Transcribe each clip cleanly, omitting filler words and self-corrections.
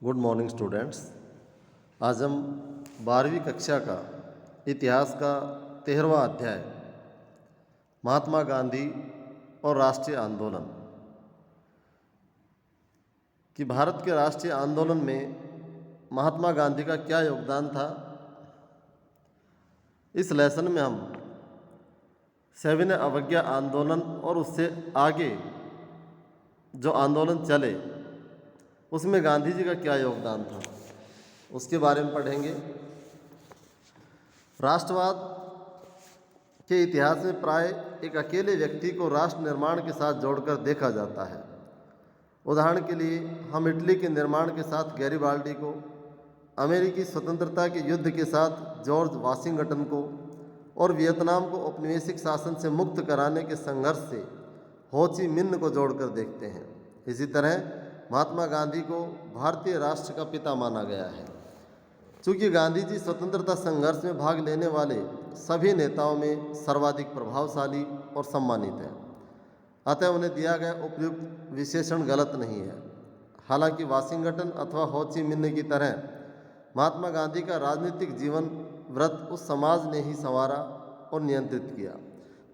Good morning students. आज हम 12वीं कक्षा का इतिहास का 13वां अध्याय महात्मा गांधी और राष्ट्रीय आंदोलन कि भारत के राष्ट्रीय आंदोलन में महात्मा गांधी का क्या योगदान था, इस लेसन में हम सविनय अवज्ञा आंदोलन और उससे आगे जो आंदोलन चले उसमें गांधी जी का क्या योगदान था उसके बारे में पढ़ेंगे। राष्ट्रवाद के इतिहास में प्राय एक अकेले व्यक्ति को राष्ट्र निर्माण के साथ जोड़कर देखा जाता है। उदाहरण के लिए हम इटली के निर्माण के साथ गैरिबाल्डी को, अमेरिकी स्वतंत्रता के युद्ध के साथ जॉर्ज वाशिंगटन को और वियतनाम को औपनिवेशिक शासन से मुक्त कराने के संघर्ष से हो ची मिन्ह को जोड़कर देखते हैं। इसी तरह महात्मा गांधी को भारतीय राष्ट्र का पिता माना गया है। चूँकि गांधी जी स्वतंत्रता संघर्ष में भाग लेने वाले सभी नेताओं में सर्वाधिक प्रभावशाली और सम्मानित हैं, अतः उन्हें दिया गया उपयुक्त विशेषण गलत नहीं है। हालांकि वाशिंगटन अथवा हो ची मिन्ह की तरह महात्मा गांधी का राजनीतिक जीवन व्रत उस समाज ने ही संवारा और नियंत्रित किया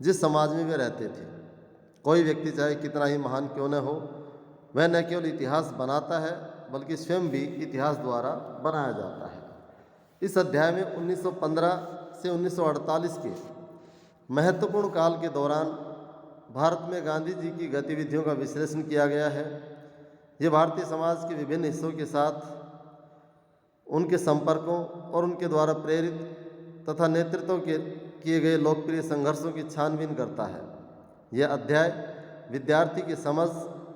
जिस समाज में वे रहते थे। कोई व्यक्ति चाहे कितना ही महान क्यों न हो, वह न केवल इतिहास बनाता है बल्कि स्वयं भी इतिहास द्वारा बनाया जाता है। इस अध्याय में 1915 से 1948 के महत्वपूर्ण काल के दौरान भारत में गांधी जी की गतिविधियों का विश्लेषण किया गया है। ये भारतीय समाज के विभिन्न हिस्सों के साथ उनके संपर्कों और उनके द्वारा प्रेरित तथा नेतृत्व के किए गए लोकप्रिय संघर्षों की छानबीन करता है। यह अध्याय विद्यार्थी की समझ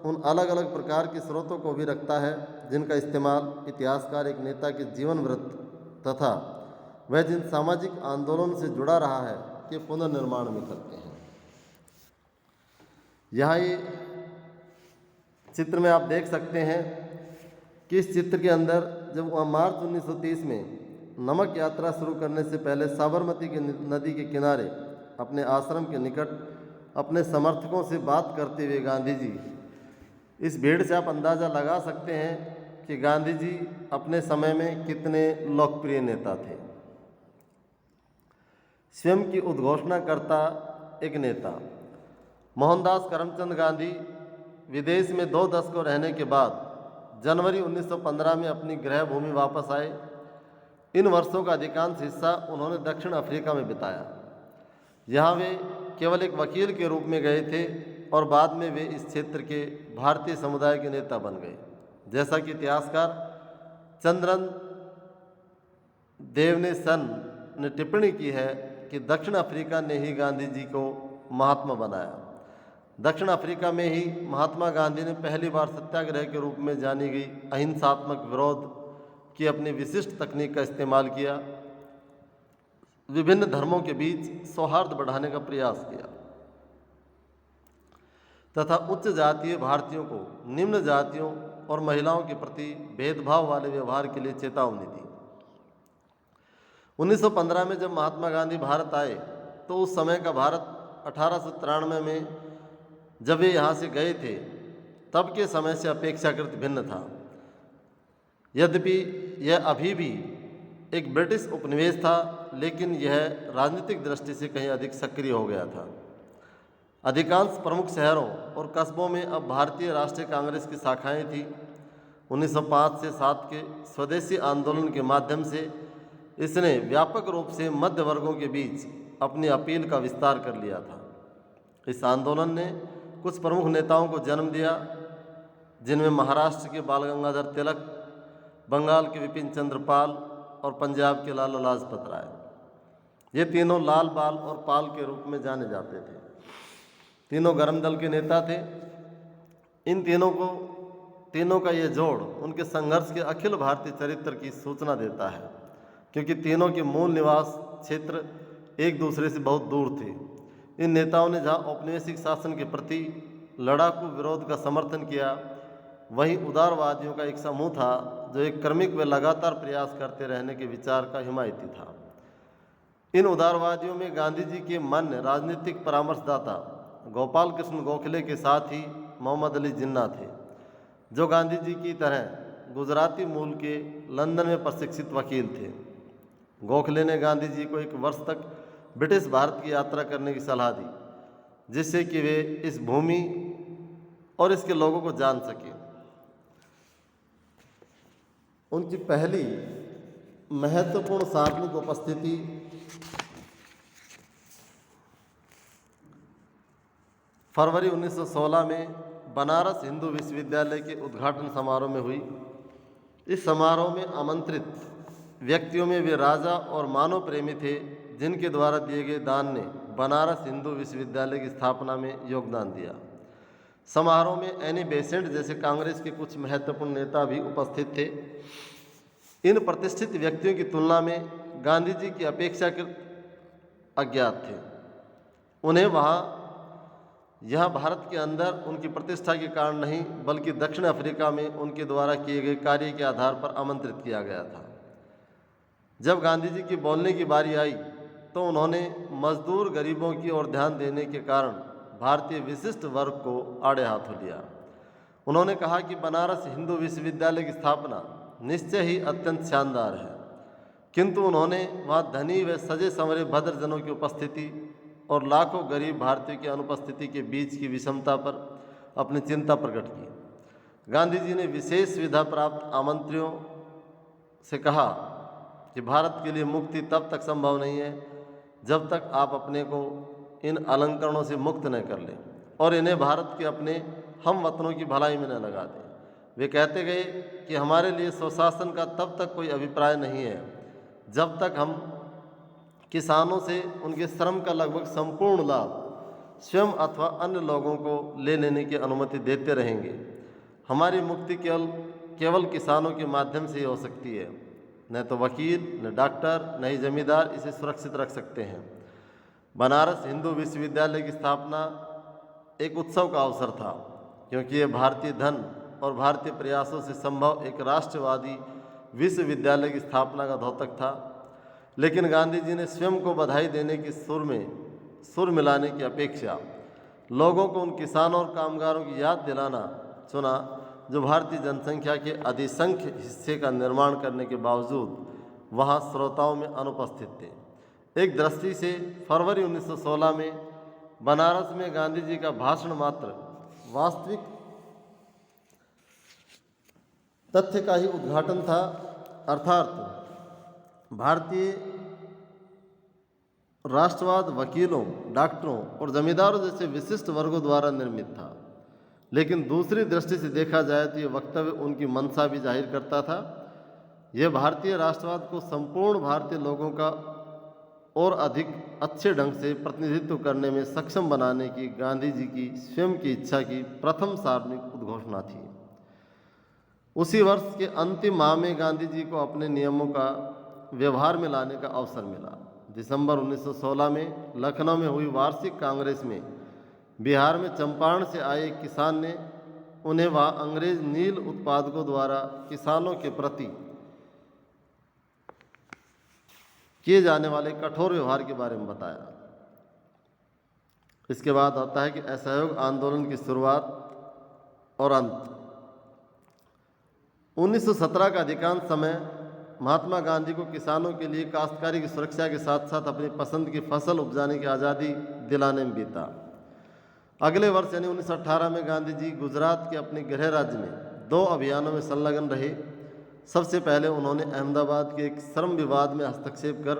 उन अलग अलग प्रकार के स्रोतों को भी रखता है जिनका इस्तेमाल इतिहासकार एक नेता के जीवन वृत्त तथा वह जिन सामाजिक आंदोलन से जुड़ा रहा है के पुनर्निर्माण में करते हैं। यहाँ ये चित्र में आप देख सकते हैं कि इस चित्र के अंदर जब वह मार्च 1930 में नमक यात्रा शुरू करने से पहले साबरमती के नदी के किनारे अपने आश्रम के निकट अपने समर्थकों से बात करते हुए गांधी जी, इस भीड़ से आप अंदाज़ा लगा सकते हैं कि गांधी जी अपने समय में कितने लोकप्रिय नेता थे। स्वयं की उद्घोषणा करता एक नेता मोहनदास करमचंद गांधी विदेश में 2 दशकों रहने के बाद जनवरी 1915 में अपनी गृह भूमि वापस आए। इन वर्षों का अधिकांश हिस्सा उन्होंने दक्षिण अफ्रीका में बिताया। यहाँ वे केवल एक वकील के रूप में गए थे और बाद में वे इस क्षेत्र के भारतीय समुदाय के नेता बन गए। जैसा कि इतिहासकार चंद्रन देवनेसन ने टिप्पणी की है कि दक्षिण अफ्रीका ने ही गांधी जी को महात्मा बनाया। दक्षिण अफ्रीका में ही महात्मा गांधी ने पहली बार सत्याग्रह के रूप में जानी गई अहिंसात्मक विरोध की अपनी विशिष्ट तकनीक का इस्तेमाल किया, विभिन्न धर्मों के बीच सौहार्द बढ़ाने का प्रयास किया तथा उच्च जातीय भारतीयों को निम्न जातियों और महिलाओं के प्रति भेदभाव वाले व्यवहार के लिए चेतावनी दी। 1915 में जब महात्मा गांधी भारत आए तो उस समय का भारत 1893 में जब वे यहाँ से गए थे तब के समय से अपेक्षाकृत भिन्न था। यद्यपि यह अभी भी एक ब्रिटिश उपनिवेश था, लेकिन यह राजनीतिक दृष्टि से कहीं अधिक सक्रिय हो गया था। अधिकांश प्रमुख शहरों और कस्बों में अब भारतीय राष्ट्रीय कांग्रेस की शाखाएं थीं। 1905 से 7 के स्वदेशी आंदोलन के माध्यम से इसने व्यापक रूप से मध्य वर्गों के बीच अपनी अपील का विस्तार कर लिया था। इस आंदोलन ने कुछ प्रमुख नेताओं को जन्म दिया, जिनमें महाराष्ट्र के बाल गंगाधर तिलक, बंगाल के विपिन चंद्र पाल और पंजाब के लाला लाजपत राय। ये तीनों लाल बाल और पाल के रूप में जाने जाते थे। तीनों गरम दल के नेता थे। इन तीनों का ये जोड़ उनके संघर्ष के अखिल भारतीय चरित्र की सूचना देता है, क्योंकि तीनों के मूल निवास क्षेत्र एक दूसरे से बहुत दूर थे। इन नेताओं ने जहाँ औपनिवेशिक शासन के प्रति लड़ाकू विरोध का समर्थन किया, वहीं उदारवादियों का एक समूह था जो एक क्रमिक व लगातार प्रयास करते रहने के विचार का हिमायती था। इन उदारवादियों में गांधी जी के मान्य राजनीतिक परामर्शदाता गोपाल कृष्ण गोखले के साथ ही मोहम्मद अली जिन्ना थे, जो गांधी जी की तरह गुजराती मूल के लंदन में प्रशिक्षित वकील थे। गोखले ने गांधी जी को 1 वर्ष तक ब्रिटिश भारत की यात्रा करने की सलाह दी, जिससे कि वे इस भूमि और इसके लोगों को जान सकें। उनकी पहली महत्वपूर्ण सार्वजनिक उपस्थिति फरवरी 1916 में बनारस हिंदू विश्वविद्यालय के उद्घाटन समारोह में हुई। इस समारोह में आमंत्रित व्यक्तियों में वे राजा और मानव प्रेमी थे, जिनके द्वारा दिए गए दान ने बनारस हिंदू विश्वविद्यालय की स्थापना में योगदान दिया। समारोह में एनी बेसेंट जैसे कांग्रेस के कुछ महत्वपूर्ण नेता भी उपस्थित थे। इन प्रतिष्ठित व्यक्तियों की तुलना में गांधी जी की अपेक्षाकृत अज्ञात थे। उन्हें यह भारत के अंदर उनकी प्रतिष्ठा के कारण नहीं, बल्कि दक्षिण अफ्रीका में उनके द्वारा किए गए कार्य के आधार पर आमंत्रित किया गया था। जब गांधी जी की बोलने की बारी आई तो उन्होंने मजदूर गरीबों की ओर ध्यान देने के कारण भारतीय विशिष्ट वर्ग को आड़े हाथों लिया। उन्होंने कहा कि बनारस हिंदू विश्वविद्यालय की स्थापना निश्चय ही अत्यंत शानदार है, किंतु उन्होंने वहाँ धनी व सजे संवरे भद्रजनों की उपस्थिति और लाखों गरीब भारतीयों की अनुपस्थिति के बीच की विषमता पर अपनी चिंता प्रकट की। गांधी जी ने विशेष सुविधा प्राप्त आमंत्रियों से कहा कि भारत के लिए मुक्ति तब तक संभव नहीं है जब तक आप अपने को इन अलंकरणों से मुक्त न कर लें और इन्हें भारत के अपने हम वतनों की भलाई में न लगा दें। वे कहते गए कि हमारे लिए स्वशासन का तब तक कोई अभिप्राय नहीं है जब तक हम किसानों से उनके श्रम का लगभग संपूर्ण लाभ स्वयं अथवा अन्य लोगों को ले लेने की अनुमति देते रहेंगे। हमारी मुक्ति केवल किसानों के माध्यम से ही हो सकती है। न तो वकील, न डॉक्टर, न ही जमींदार इसे सुरक्षित रख सकते हैं। बनारस हिंदू विश्वविद्यालय की स्थापना एक उत्सव का अवसर था, क्योंकि यह भारतीय धन और भारतीय प्रयासों से संभव एक राष्ट्रवादी विश्वविद्यालय की स्थापना का द्योतक था। लेकिन गांधी जी ने स्वयं को बधाई देने की सुर मिलाने की अपेक्षा लोगों को उन किसानों और कामगारों की याद दिलाना चुना जो भारतीय जनसंख्या के अधिसंख्य हिस्से का निर्माण करने के बावजूद वहां श्रोताओं में अनुपस्थित थे। एक दृष्टि से फरवरी 1916 में बनारस में गांधी जी का भाषण मात्र वास्तविक तथ्य का ही उद्घाटन था, अर्थात भारतीय राष्ट्रवाद वकीलों, डॉक्टरों और जमींदारों जैसे विशिष्ट वर्गों द्वारा निर्मित था। लेकिन दूसरी दृष्टि से देखा जाए तो ये वक्तव्य उनकी मंशा भी जाहिर करता था। यह भारतीय राष्ट्रवाद को संपूर्ण भारतीय लोगों का और अधिक अच्छे ढंग से प्रतिनिधित्व करने में सक्षम बनाने की गांधी जी की स्वयं की इच्छा की प्रथम सार्वजनिक उद्घोषणा थी। उसी वर्ष के अंतिम माह में गांधी जी को अपने नियमों का व्यवहार में लाने का अवसर मिला। दिसंबर 1916 में लखनऊ में हुई वार्षिक कांग्रेस में बिहार में चंपारण से आए एक किसान ने उन्हें वहाँ अंग्रेज नील उत्पादकों द्वारा किसानों के प्रति किए जाने वाले कठोर व्यवहार के बारे में बताया। इसके बाद आता है कि असहयोग आंदोलन की शुरुआत और अंत। 1917 का अधिकांश समय महात्मा गांधी को किसानों के लिए काश्तकारी की सुरक्षा के साथ साथ अपनी पसंद की फसल उपजाने की आज़ादी दिलाने में बीता। अगले वर्ष यानी 1918 में गांधी जी गुजरात के अपने गृह राज्य में 2 अभियानों में संलग्न रहे। सबसे पहले उन्होंने अहमदाबाद के एक श्रम विवाद में हस्तक्षेप कर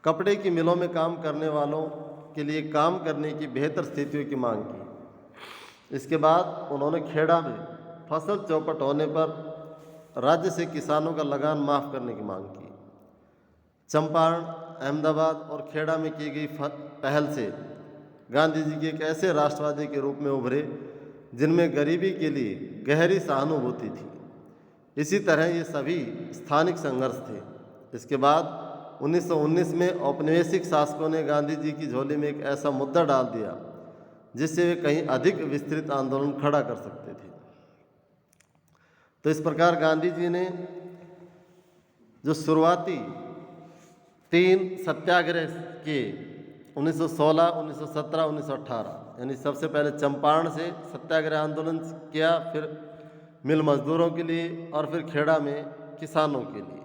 कपड़े की मिलों में काम करने वालों के लिए काम करने की बेहतर स्थितियों की मांग की। इसके बाद उन्होंने खेड़ा में फसल चौपट होने पर राज्य से किसानों का लगान माफ़ करने की मांग की। चंपारण, अहमदाबाद और खेड़ा में की गई पहल से गांधी जी के एक ऐसे राष्ट्रवादी के रूप में उभरे जिनमें गरीबी के लिए गहरी सहानुभूति थी। इसी तरह ये सभी स्थानिक संघर्ष थे। इसके बाद 1919 में औपनिवेशिक शासकों ने गांधी जी की झोली में एक ऐसा मुद्दा डाल दिया जिससे वे कहीं अधिक विस्तृत आंदोलन खड़ा कर सकते थे। तो इस प्रकार गांधी जी ने जो शुरुआती 3 सत्याग्रह किए 1916, 1917, 1918, यानी सबसे पहले चंपारण से सत्याग्रह आंदोलन किया, फिर मिल मजदूरों के लिए और फिर खेड़ा में किसानों के लिए।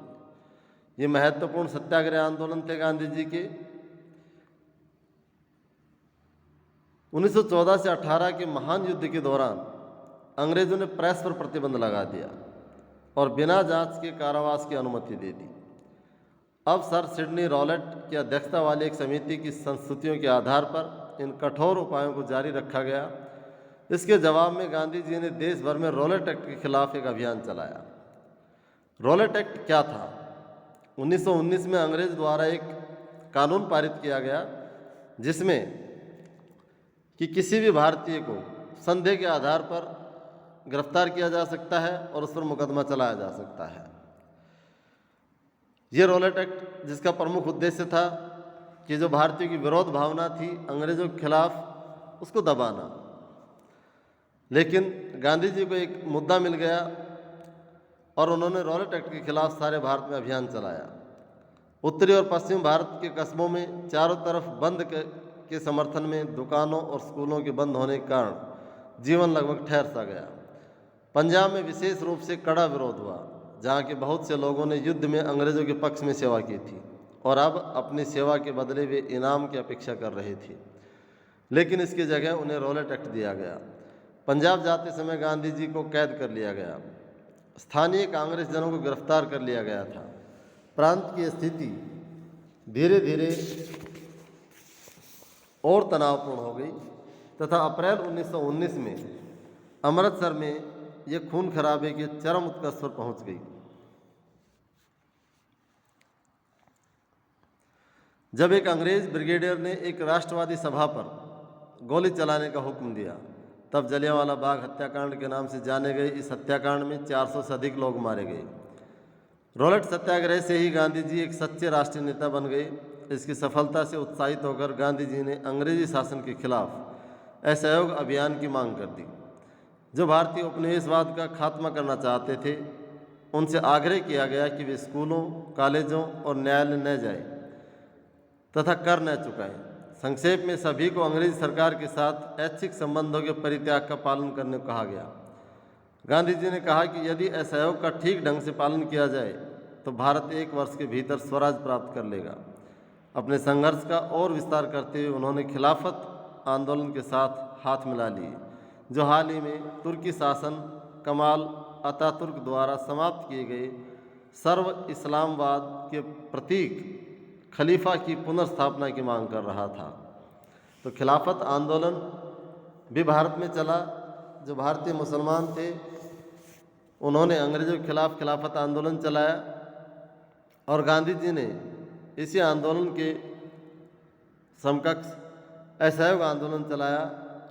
ये महत्वपूर्ण सत्याग्रह आंदोलन थे गांधी जी के। 1914 से 18 के महान युद्ध के दौरान अंग्रेजों ने प्रेस पर प्रतिबंध लगा दिया और बिना जांच के कारावास की अनुमति दे दी। अब सर सिडनी रॉलेट की अध्यक्षता वाली एक समिति की संस्तुतियों के आधार पर इन कठोर उपायों को जारी रखा गया। इसके जवाब में गांधी जी ने देश भर में रॉलेट एक्ट के खिलाफ एक अभियान चलाया। रॉलेट एक्ट क्या था? 1919 में अंग्रेज द्वारा एक कानून पारित किया गया जिसमें कि किसी भी भारतीय को संदेह के आधार पर गिरफ्तार किया जा सकता है और उस पर मुकदमा चलाया जा सकता है। ये रॉलेट एक्ट जिसका प्रमुख उद्देश्य था कि जो भारतीयों की विरोध भावना थी अंग्रेजों के खिलाफ उसको दबाना। लेकिन गांधी जी को एक मुद्दा मिल गया और उन्होंने रॉलेट एक्ट के खिलाफ सारे भारत में अभियान चलाया। उत्तरी और पश्चिम भारत के कस्बों में चारों तरफ बंद के समर्थन में दुकानों और स्कूलों के बंद होने के कारण जीवन लगभग ठहर सा गया। पंजाब में विशेष रूप से कड़ा विरोध हुआ, जहाँ के बहुत से लोगों ने युद्ध में अंग्रेजों के पक्ष में सेवा की थी और अब अपनी सेवा के बदले वे इनाम की अपेक्षा कर रहे थे। लेकिन इसकी जगह उन्हें रॉलेट एक्ट दिया गया। पंजाब जाते समय गांधी जी को कैद कर लिया गया। स्थानीय कांग्रेस जनों को गिरफ्तार कर लिया गया था। प्रांत की स्थिति धीरे धीरे और तनावपूर्ण हो गई तथा अप्रैल 1919 में अमृतसर में यह खून खराबे के चरम उत्कर्ष पर पहुंच गई। जब एक अंग्रेज ब्रिगेडियर ने एक राष्ट्रवादी सभा पर गोली चलाने का हुक्म दिया, तब जलियांवाला बाग हत्याकांड के नाम से जाने गए इस हत्याकांड में 400 से अधिक लोग मारे गए। रॉलेट सत्याग्रह से ही गांधी जी एक सच्चे राष्ट्रीय नेता बन गए। इसकी सफलता से उत्साहित होकर गांधी जी ने अंग्रेजी शासन के खिलाफ असहयोग अभियान की मांग कर दी। जो भारतीय उपनिवेशवाद का खात्मा करना चाहते थे उनसे आग्रह किया गया कि वे स्कूलों, कॉलेजों और न्यायालय न जाएं तथा कर न चुकाएं। संक्षेप में सभी को अंग्रेजी सरकार के साथ ऐच्छिक संबंधों के परित्याग का पालन करने को कहा गया। गांधी जी ने कहा कि यदि असहयोग का ठीक ढंग से पालन किया जाए तो भारत 1 वर्ष के भीतर स्वराज प्राप्त कर लेगा। अपने संघर्ष का और विस्तार करते हुए उन्होंने खिलाफत आंदोलन के साथ हाथ मिला लिए, जो हाल ही में तुर्की शासन कमाल अतातुर्क द्वारा समाप्त किए गए सर्व इस्लामवाद के प्रतीक खलीफा की पुनर्स्थापना की मांग कर रहा था। तो खिलाफत आंदोलन भी भारत में चला। जो भारतीय मुसलमान थे उन्होंने अंग्रेजों के खिलाफ खिलाफत आंदोलन चलाया और गांधी जी ने इसी आंदोलन के समकक्ष असहयोग आंदोलन चलाया।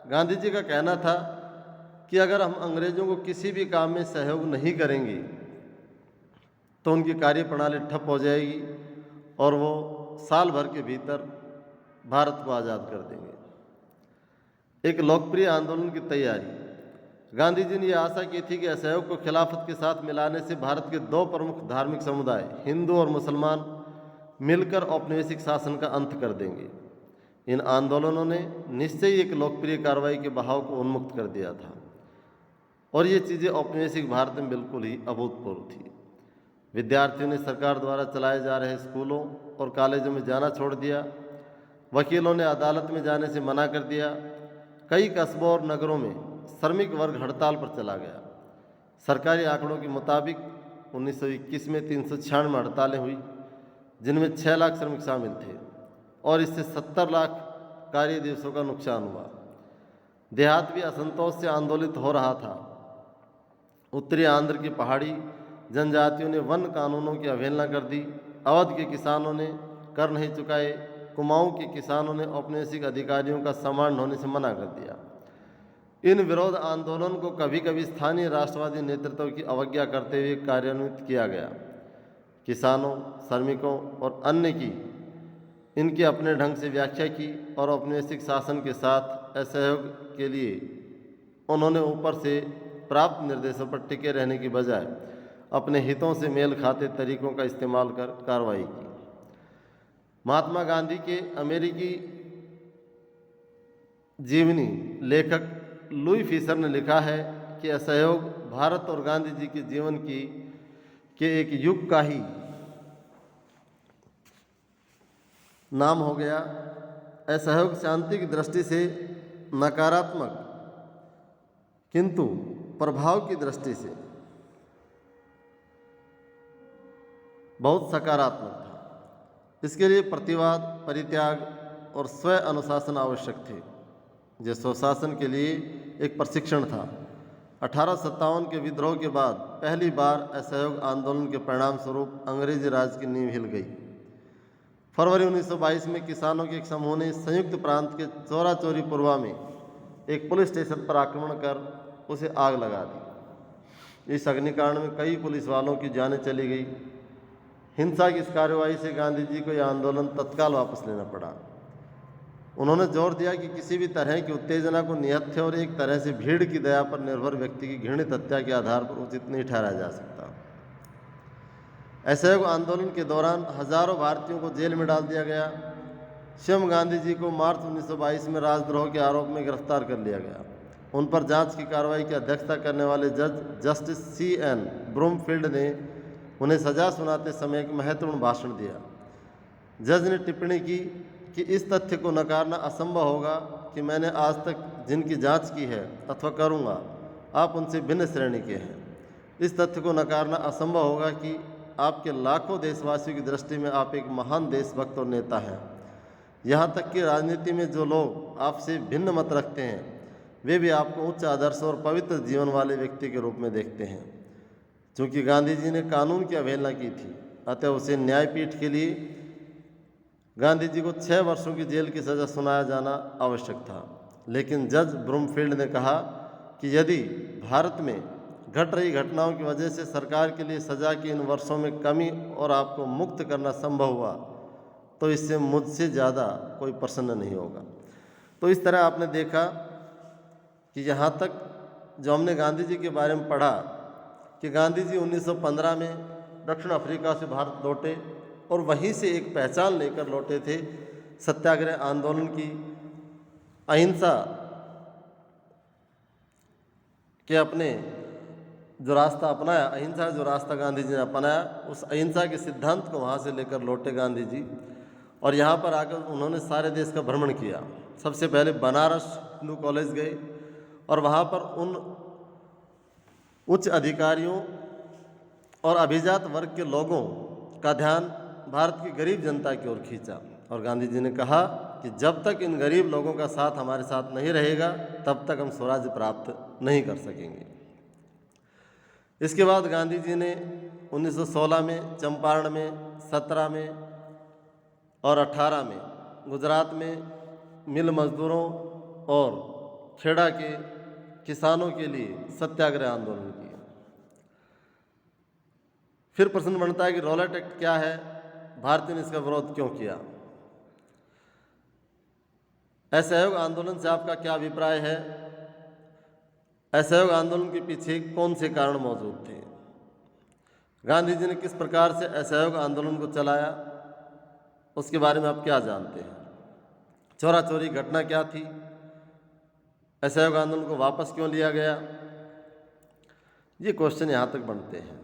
गांधी जी का कहना था कि अगर हम अंग्रेजों को किसी भी काम में सहयोग नहीं करेंगे तो उनकी कार्यप्रणाली ठप हो जाएगी और वो साल भर के भीतर भारत को आज़ाद कर देंगे। एक लोकप्रिय आंदोलन की तैयारी। गांधी जी ने यह आशा की थी कि असहयोग को खिलाफत के साथ मिलाने से भारत के 2 प्रमुख धार्मिक समुदाय हिंदू और मुसलमान मिलकर औपनिवेशिक शासन का अंत कर देंगे। इन आंदोलनों ने निश्चय ही एक लोकप्रिय कार्रवाई के बहाव को उन्मुक्त कर दिया था और ये चीज़ें औपनिवेशिक भारत में बिल्कुल ही अभूतपूर्व थी। विद्यार्थियों ने सरकार द्वारा चलाए जा रहे स्कूलों और कॉलेजों में जाना छोड़ दिया। वकीलों ने अदालत में जाने से मना कर दिया। कई कस्बों और नगरों में श्रमिक वर्ग हड़ताल पर चला गया। सरकारी आंकड़ों के मुताबिक 1921 में 396 हड़तालें हुई, जिनमें 6 लाख श्रमिक शामिल थे और इससे 70 लाख कार्य दिवसों का नुकसान हुआ। देहात भी असंतोष से आंदोलित हो रहा था। उत्तरी आंध्र की पहाड़ी जनजातियों ने वन कानूनों की अवहेलना कर दी। अवध के किसानों ने कर नहीं चुकाए। कुमाऊं के किसानों ने औपनिवेशिक अधिकारियों का सम्मान होने से मना कर दिया। इन विरोध आंदोलन को कभी कभी स्थानीय राष्ट्रवादी नेतृत्व की अवज्ञा करते हुए कार्यान्वित किया गया। किसानों, श्रमिकों और अन्य की इनकी अपने ढंग से व्याख्या की और औपनिवेशिक शासन के साथ असहयोग के लिए उन्होंने ऊपर से प्राप्त निर्देशों पर टिके रहने की बजाय अपने हितों से मेल खाते तरीकों का इस्तेमाल कर कार्रवाई की। महात्मा गांधी के अमेरिकी जीवनी लेखक लुई फिशर ने लिखा है कि कि असहयोग भारत और गांधी जी के जीवन के एक युग का ही नाम हो गया। असहयोग शांति की दृष्टि से नकारात्मक किंतु प्रभाव की दृष्टि से बहुत सकारात्मक था। इसके लिए प्रतिवाद, परित्याग और स्व अनुशासन आवश्यक थे, जो स्वशासन के लिए एक प्रशिक्षण था। 1857 के विद्रोह के बाद पहली बार असहयोग आंदोलन के परिणाम स्वरूप अंग्रेजी राज की नींव हिल गई। फरवरी 1922 में किसानों के एक समूह ने संयुक्त प्रांत के चौरा चौरी पुरवा में एक पुलिस स्टेशन पर आक्रमण कर उसे आग लगा दी। इस अग्निकांड में कई पुलिस वालों की जानें चली गई। हिंसा की इस कार्रवाई से गांधी जी को यह आंदोलन तत्काल वापस लेना पड़ा। उन्होंने जोर दिया कि किसी भी तरह की उत्तेजना को निहत्थे और एक तरह से भीड़ की दया पर निर्भर व्यक्ति की घृणित हत्या के आधार पर उचित नहीं ठहराया जा सकता। असहयोग आंदोलन के दौरान हजारों भारतीयों को जेल में डाल दिया गया। स्वयं गांधी जी को मार्च 1922 में राजद्रोह के आरोप में गिरफ्तार कर लिया गया। उन पर जांच की कार्रवाई की अध्यक्षता करने वाले जज जस्टिस C.N. ब्रूमफील्ड ने उन्हें सजा सुनाते समय एक महत्वपूर्ण भाषण दिया। जज ने टिप्पणी की कि इस तथ्य को नकारना असंभव होगा कि मैंने आज तक जिनकी जांच की है अथवा करूंगा, आप उनसे भिन्न श्रेणी के हैं। इस तथ्य को नकारना असंभव होगा कि आपके लाखों देशवासियों की दृष्टि में आप एक महान देशभक्त और नेता हैं। यहाँ तक कि राजनीति में जो लोग आपसे भिन्न मत रखते हैं, वे भी आपको उच्च आदर्श और पवित्र जीवन वाले व्यक्ति के रूप में देखते हैं। चूँकि गांधी जी ने कानून की अवहेलना की थी, अतः उसे न्यायपीठ के लिए गांधी जी को 6 वर्षों की जेल की सज़ा सुनाया जाना आवश्यक था। लेकिन जज ब्रूमफील्ड ने कहा कि यदि भारत में घट रही घटनाओं की वजह से सरकार के लिए सज़ा की इन वर्षों में कमी और आपको मुक्त करना संभव हुआ, तो इससे मुझसे ज़्यादा कोई प्रसन्न नहीं होगा। तो इस तरह आपने देखा कि यहाँ तक जो हमने गांधी जी के बारे में पढ़ा कि गांधी जी 1915 में दक्षिण अफ्रीका से भारत लौटे और वहीं से एक पहचान लेकर लौटे थे। सत्याग्रह आंदोलन की, अहिंसा के अपने जो रास्ता अपनाया, अहिंसा जो रास्ता गांधी जी ने अपनाया, उस अहिंसा के सिद्धांत को वहाँ से लेकर लौटे गांधी जी और यहाँ पर आकर उन्होंने सारे देश का भ्रमण किया। सबसे पहले बनारस हिंदू कॉलेज गए और वहाँ पर उन उच्च अधिकारियों और अभिजात वर्ग के लोगों का ध्यान भारत की गरीब जनता की ओर खींचा और गांधी जी ने कहा कि जब तक इन गरीब लोगों का साथ हमारे साथ नहीं रहेगा, तब तक हम स्वराज्य प्राप्त नहीं कर सकेंगे। इसके बाद गांधी जी ने 1916 में चंपारण में, 17 में और 18 में गुजरात में मिल मजदूरों और खेड़ा के किसानों के लिए सत्याग्रह आंदोलन किया। फिर प्रश्न बनता है कि रॉलेट एक्ट क्या है, भारतीयों ने इसका विरोध क्यों किया? असहयोग आंदोलन से आपका क्या अभिप्राय है? असहयोग आंदोलन के पीछे कौन से कारण मौजूद थे? गांधी जी ने किस प्रकार से असहयोग आंदोलन को चलाया, उसके बारे में आप क्या जानते हैं? चौरा चौरी घटना क्या थी? असहयोग आंदोलन को वापस क्यों लिया गया? ये क्वेश्चन यहाँ तक बनते हैं।